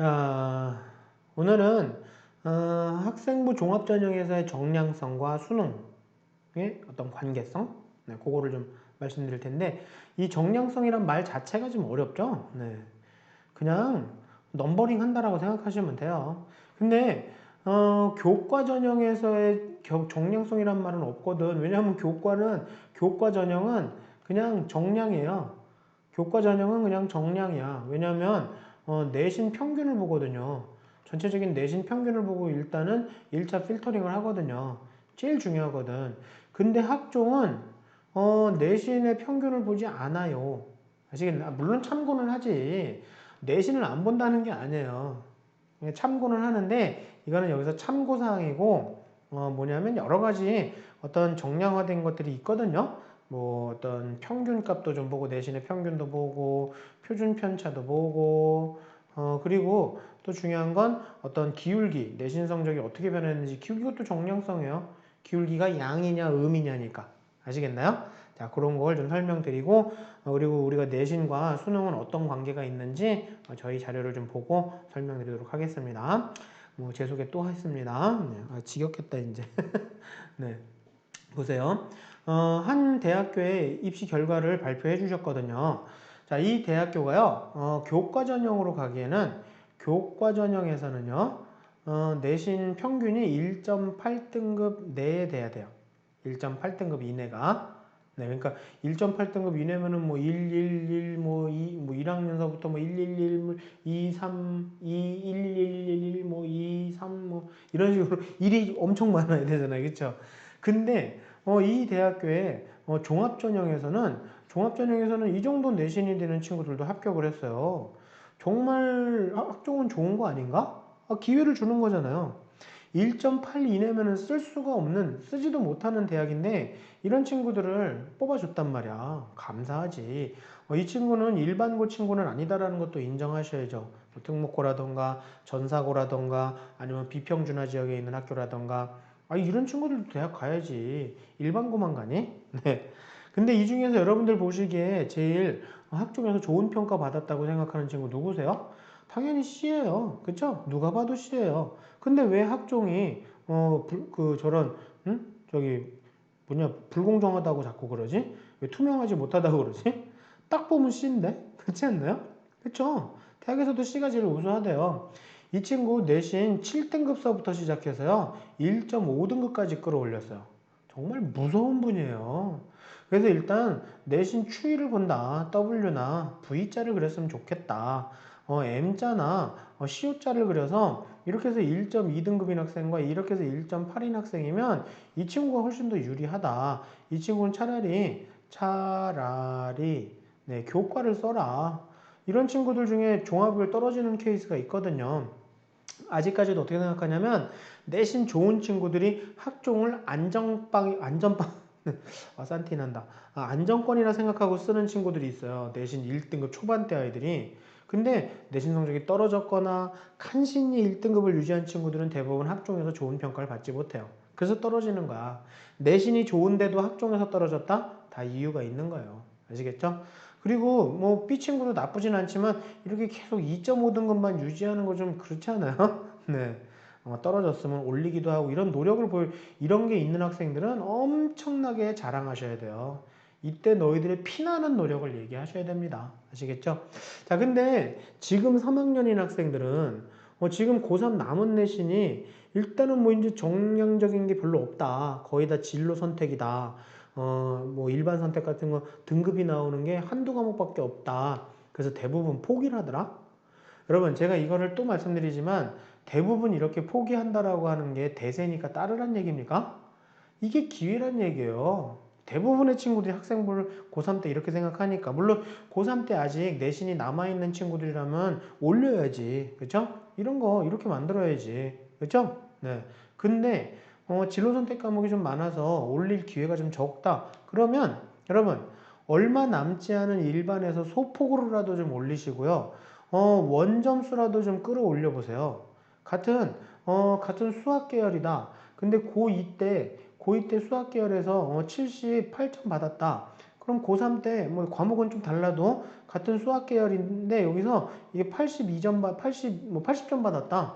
자, 오늘은 학생부 종합전형에서의 정량성과 수능의 어떤 관계성, 그거를 좀 말씀드릴 텐데, 이 정량성이란 말 자체가 좀 어렵죠? 그냥 넘버링 한다라고 생각하시면 돼요. 근데 교과 전형에서의 정량성이란 말은 없거든. 왜냐하면 교과 전형은 그냥 정량이에요. 교과 전형은 그냥 정량이야. 왜냐하면 내신 평균을 보거든요. 전체적인 내신 평균을 보고 일단은 1차 필터링을 하거든요. 제일 중요하거든. 근데 학종은 내신의 평균을 보지 않아요. 아시겠나? 물론 참고는 하지. 내신을 안 본다는 게 아니에요. 참고는 하는데 이거는 여기서 참고사항이고 뭐냐면 여러 가지 어떤 정량화된 것들이 있거든요. 뭐 어떤 평균값도 좀 보고 내신의 평균도 보고 표준 편차도 보고 그리고 또 중요한 건 어떤 기울기 내신 성적이 어떻게 변했는지 기울기가 또 정량성이에요. 기울기가 양이냐 음이냐니까 아시겠나요? 자 그런 걸 좀 설명드리고 그리고 우리가 내신과 수능은 어떤 관계가 있는지 저희 자료를 좀 보고 설명드리도록 하겠습니다. 뭐 제 소개 또 했습니다. 지겹겠다 이제. 네, 보세요. 한 대학교의 입시 결과를 발표해 주셨거든요. 자, 이 대학교가요, 교과 전형으로 가기에는 교과 전형에서는요, 내신 평균이 1.8등급 내에 돼야 돼요. 1.8등급 이내가. 네, 그러니까 1.8등급 이내면은 뭐 111, 뭐 2, 뭐 1학년서부터 뭐 111, 2, 3, 2, 1111, 뭐 2, 3, 뭐 이런 식으로 일이 엄청 많아야 되잖아요. 그렇죠? 근데 이 대학교의 종합전형에서는 이 정도 내신이 되는 친구들도 합격을 했어요. 정말 학종은 좋은 거 아닌가? 기회를 주는 거잖아요. 1.8 이내면은 쓸 수가 없는, 쓰지도 못하는 대학인데 이런 친구들을 뽑아줬단 말이야. 감사하지. 이 친구는 일반고 친구는 아니다라는 것도 인정하셔야죠. 뭐 특목고라던가 전사고라던가 아니면 비평준화 지역에 있는 학교라던가 이런 친구들도 대학 가야지. 일반고만 가니? 네. 근데 이 중에서 여러분들 보시기에 제일 학종에서 좋은 평가 받았다고 생각하는 친구 누구세요? 당연히 C예요. 그쵸? 누가 봐도 C예요. 근데 왜 학종이 저런 저기 뭐냐 불공정하다고 자꾸 그러지? 왜 투명하지 못하다고 그러지? 딱 보면 C인데 그렇지 않나요? 그쵸? 대학에서도 C가 제일 우수하대요. 이 친구 내신 7등급서부터 시작해서요 1.5등급까지 끌어올렸어요. 정말 무서운 분이에요. 그래서 일단 내신 추이를 본다. W나 V자를 그렸으면 좋겠다. M자나 CO자를 그려서 이렇게 해서 1.2등급인 학생과 이렇게 해서 1.8인 학생이면 이 친구가 훨씬 더 유리하다. 이 친구는 차라리 네, 교과를 써라. 이런 친구들 중에 종합을 떨어지는 케이스가 있거든요. 아직까지도 어떻게 생각하냐면 내신 좋은 친구들이 학종을 안전빵 산티 난다. 안정권이라 생각하고 쓰는 친구들이 있어요. 내신 1등급 초반대 아이들이. 근데 내신 성적이 떨어졌거나 간신히 1등급을 유지한 친구들은 대부분 학종에서 좋은 평가를 받지 못해요. 그래서 떨어지는 거야. 내신이 좋은데도 학종에서 떨어졌다? 다 이유가 있는 거예요. 아시겠죠? 그리고 뭐 B 친구도 나쁘진 않지만 이렇게 계속 2.5등급만 유지하는 거 좀 그렇지 않아요? 네. 떨어졌으면 올리기도 하고 이런 게 있는 학생들은 엄청나게 자랑하셔야 돼요. 이때 너희들의 피나는 노력을 얘기하셔야 됩니다. 아시겠죠? 자, 근데 지금 3학년인 학생들은 지금 고3 남은 내신이 일단은 뭐 이제 정량적인 게 별로 없다. 거의 다 진로 선택이다. 뭐 일반 선택 같은 거 등급이 나오는 게 한두 과목밖에 없다. 그래서 대부분 포기를 하더라. 여러분, 제가 이거를 또 말씀드리지만 대부분 이렇게 포기한다라고 하는 게 대세니까 따르란 얘기입니까? 이게 기회란 얘기예요. 대부분의 친구들이 학생부를 고3 때 이렇게 생각하니까 물론 고3 때 아직 내신이 남아있는 친구들이라면 올려야지. 그쵸? 이런 거 이렇게 만들어야지. 그쵸? 네. 근데 진로 선택 과목이 좀 많아서 올릴 기회가 좀 적다. 그러면 여러분 얼마 남지 않은 일반에서 소폭으로라도 좀 올리시고요. 원점수라도 좀 끌어올려 보세요. 같은 수학 계열이다. 근데 고2 때 수학 계열에서 78점 받았다. 그럼 고3 때 뭐 과목은 좀 달라도 같은 수학 계열인데 여기서 이게 82점 80점 받았다.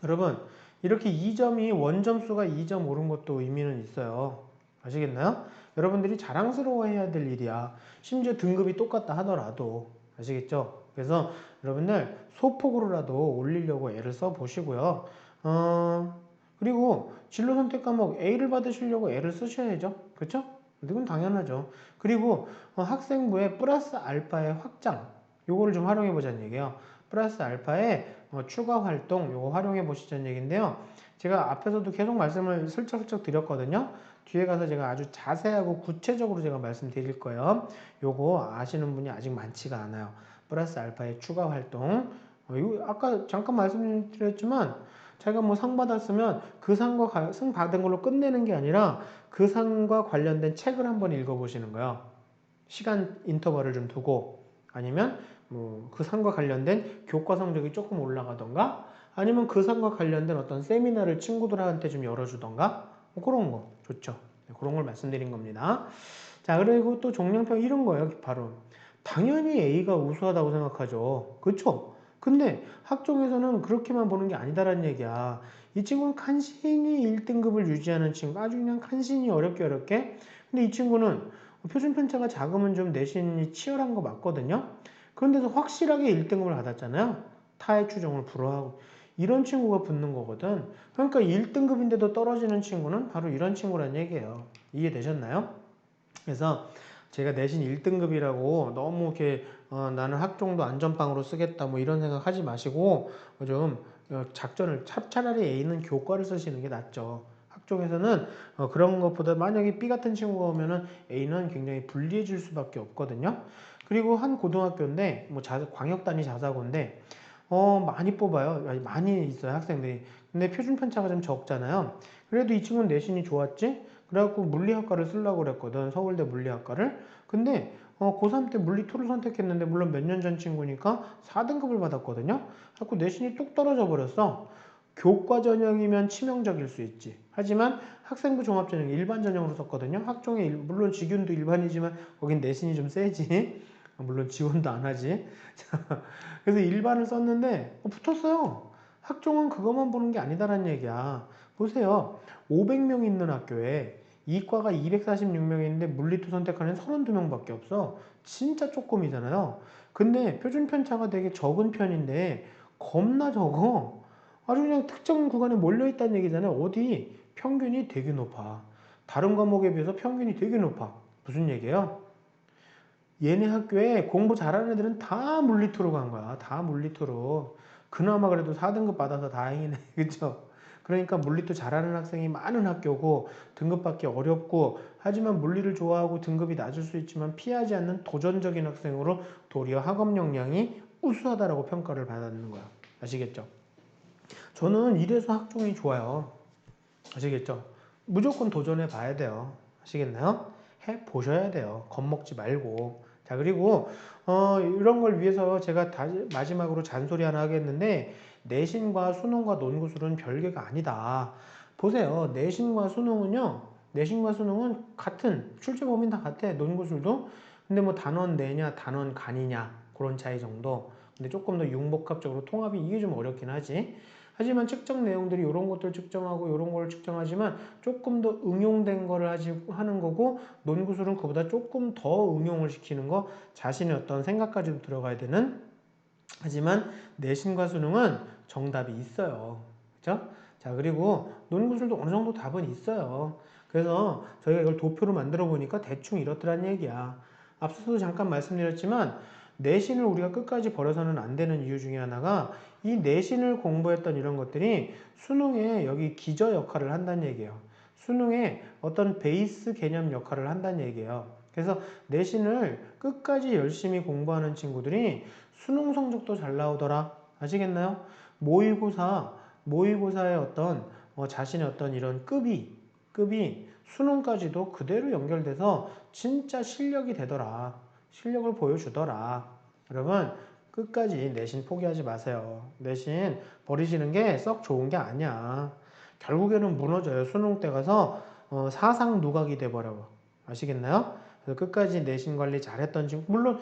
여러분, 이렇게 2점이 원점수가 2점 오른 것도 의미는 있어요. 아시겠나요? 여러분들이 자랑스러워해야 될 일이야. 심지어 등급이 똑같다 하더라도. 아시겠죠? 그래서 여러분들 소폭으로라도 올리려고 애를 써 보시고요. 그리고 진로 선택 과목 A를 받으시려고 애를 쓰셔야죠. 그렇죠? 이건 당연하죠. 그리고 학생부의 플러스 알파의 확장, 요거를 좀 활용해 보자는 얘기예요. 플러스 알파의 추가 활동 요거 활용해 보시자는 얘기인데요. 제가 앞에서도 계속 말씀을 슬쩍슬쩍 드렸거든요. 뒤에 가서 제가 아주 자세하고 구체적으로 제가 말씀드릴 거예요. 요거 아시는 분이 아직 많지가 않아요. 플러스 알파의 추가 활동. 이거 아까 잠깐 말씀드렸지만 자기가 뭐 상 받았으면 그 상과 상 받은 걸로 끝내는 게 아니라 그 상과 관련된 책을 한번 읽어보시는 거예요. 시간 인터벌을 좀 두고 아니면 뭐 그 상과 관련된 교과 성적이 조금 올라가던가 아니면 그 상과 관련된 어떤 세미나를 친구들한테 좀 열어주던가 뭐 그런 거 좋죠. 네, 그런 걸 말씀드린 겁니다. 자, 그리고 또 종량평 이런 거예요. 바로 당연히 A가 우수하다고 생각하죠. 그렇죠? 근데 학종에서는 그렇게만 보는 게 아니다라는 얘기야. 이 친구는 간신히 1등급을 유지하는 친구, 아주 그냥 간신히 어렵게. 근데 이 친구는 표준 편차가 작으면 좀 내신이 치열한 거 맞거든요. 그런데도 확실하게 1등급을 받았잖아요. 타의 추종을 불허하고. 이런 친구가 붙는 거거든. 그러니까 1등급인데도 떨어지는 친구는 바로 이런 친구란 얘기예요. 이해되셨나요? 그래서 제가 내신 1등급이라고 너무 이렇게 나는 학종도 안전빵으로 쓰겠다 뭐 이런 생각 하지 마시고 좀 작전을 차라리 A는 교과를 쓰시는 게 낫죠. 학종에서는 그런 것보다 만약에 B 같은 친구가 오면은 A는 굉장히 불리해질 수밖에 없거든요. 그리고 한 고등학교인데 뭐 광역단위 자사고인데 많이 뽑아요. 아니, 많이 있어요 학생들이. 근데 표준 편차가 좀 적잖아요. 그래도 이 친구는 내신이 좋았지? 그래갖고 물리학과를 쓰려고 그랬거든. 서울대 물리학과를. 근데 고3 때 물리2를 선택했는데 물론 몇 년 전 친구니까 4등급을 받았거든요. 그래갖고 내신이 뚝 떨어져 버렸어. 교과 전형이면 치명적일 수 있지. 하지만 학생부 종합 전형 일반 전형으로 썼거든요. 학종에 물론 직윤도 일반이지만 거긴 내신이 좀 세지. 물론 지원도 안 하지. 그래서 일반을 썼는데 붙었어요. 학종은 그것만 보는 게 아니다라는 얘기야. 보세요. 500명 있는 학교에 이과가 246명인데 물리투 선택하는 32명밖에 없어. 진짜 조금이잖아요. 근데 표준 편차가 되게 적은 편인데 겁나 적어. 아주 그냥 특정 구간에 몰려있다는 얘기잖아요. 어디 평균이 되게 높아. 다른 과목에 비해서 평균이 되게 높아. 무슨 얘기예요? 얘네 학교에 공부 잘하는 애들은 다 물리투로 간 거야. 다 물리투로. 그나마 그래도 4등급 받아서 다행이네. 그쵸? 그러니까 물리투 잘하는 학생이 많은 학교고 등급 받기 어렵고 하지만 물리를 좋아하고 등급이 낮을 수 있지만 피하지 않는 도전적인 학생으로 도리어 학업 역량이 우수하다라고 평가를 받는 거야. 아시겠죠? 저는 이래서 학종이 좋아요. 아시겠죠? 무조건 도전해 봐야 돼요. 아시겠나요? 해 보셔야 돼요. 겁먹지 말고. 자, 그리고 이런 걸 위해서 제가 마지막으로 잔소리 하나 하겠는데 내신과 수능과 논구술은 별개가 아니다. 보세요. 내신과 수능은 같은 출제 범위는 다 같아. 논구술도. 근데 뭐 단원 내냐, 단원 간이냐 그런 차이 정도. 근데 조금 더 융복합적으로 통합이 이게 좀 어렵긴 하지. 하지만 측정 내용들이 이런 것들 측정하고 이런 걸 측정하지만 조금 더 응용된 거를 하는 거고 논구술은 그보다 조금 더 응용을 시키는 거 자신의 어떤 생각까지도 들어가야 되는 하지만 내신과 수능은 정답이 있어요. 그죠? 자, 그리고 논구술도 어느 정도 답은 있어요. 그래서 저희가 이걸 도표로 만들어 보니까 대충 이렇더란 얘기야. 앞서도 잠깐 말씀드렸지만 내신을 우리가 끝까지 버려서는 안 되는 이유 중에 하나가 이 내신을 공부했던 이런 것들이 수능에 여기 기저 역할을 한다는 얘기예요. 수능에 어떤 베이스 개념 역할을 한다는 얘기예요. 그래서 내신을 끝까지 열심히 공부하는 친구들이 수능 성적도 잘 나오더라. 아시겠나요? 모의고사의 어떤 자신의 어떤 이런 급이 수능까지도 그대로 연결돼서 진짜 실력이 되더라. 실력을 보여주더라. 여러분 끝까지 내신 포기하지 마세요. 내신 버리시는 게 썩 좋은 게 아니야. 결국에는 무너져요. 수능 때 가서 사상 누각이 돼버려. 아시겠나요? 그래서 끝까지 내신 관리 잘했던 친구, 물론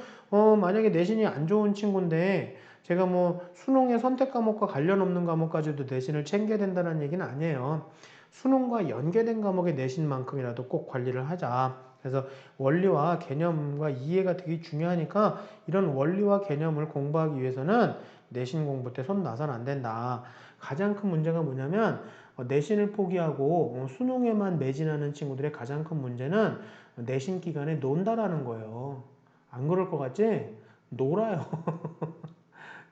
만약에 내신이 안 좋은 친구인데 제가 뭐 수능의 선택 과목과 관련 없는 과목까지도 내신을 챙겨야 된다는 얘기는 아니에요. 수능과 연계된 과목의 내신만큼이라도 꼭 관리를 하자. 그래서 원리와 개념과 이해가 되게 중요하니까 이런 원리와 개념을 공부하기 위해서는 내신 공부 때 손 놔서는 안 된다. 가장 큰 문제가 뭐냐면 내신을 포기하고 수능에만 매진하는 친구들의 가장 큰 문제는 내신 기간에 논다라는 거예요. 안 그럴 것 같지? 놀아요.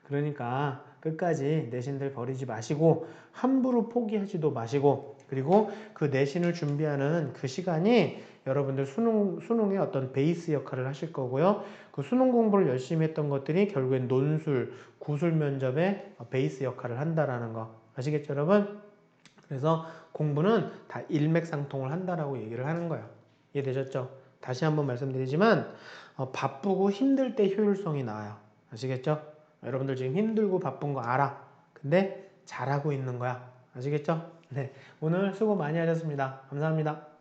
그러니까 끝까지 내신들 버리지 마시고 함부로 포기하지도 마시고, 그리고 그 내신을 준비하는 그 시간이 여러분들 수능의 어떤 베이스 역할을 하실 거고요. 그 수능 공부를 열심히 했던 것들이 결국엔 논술, 구술 면접의 베이스 역할을 한다라는 거 아시겠죠, 여러분? 그래서 공부는 다 일맥상통을 한다라고 얘기를 하는 거예요. 이해되셨죠? 다시 한번 말씀드리지만 바쁘고 힘들 때 효율성이 나와요. 아시겠죠? 여러분들 지금 힘들고 바쁜 거 알아. 근데 잘하고 있는 거야. 아시겠죠? 네. 오늘 수고 많이 하셨습니다. 감사합니다.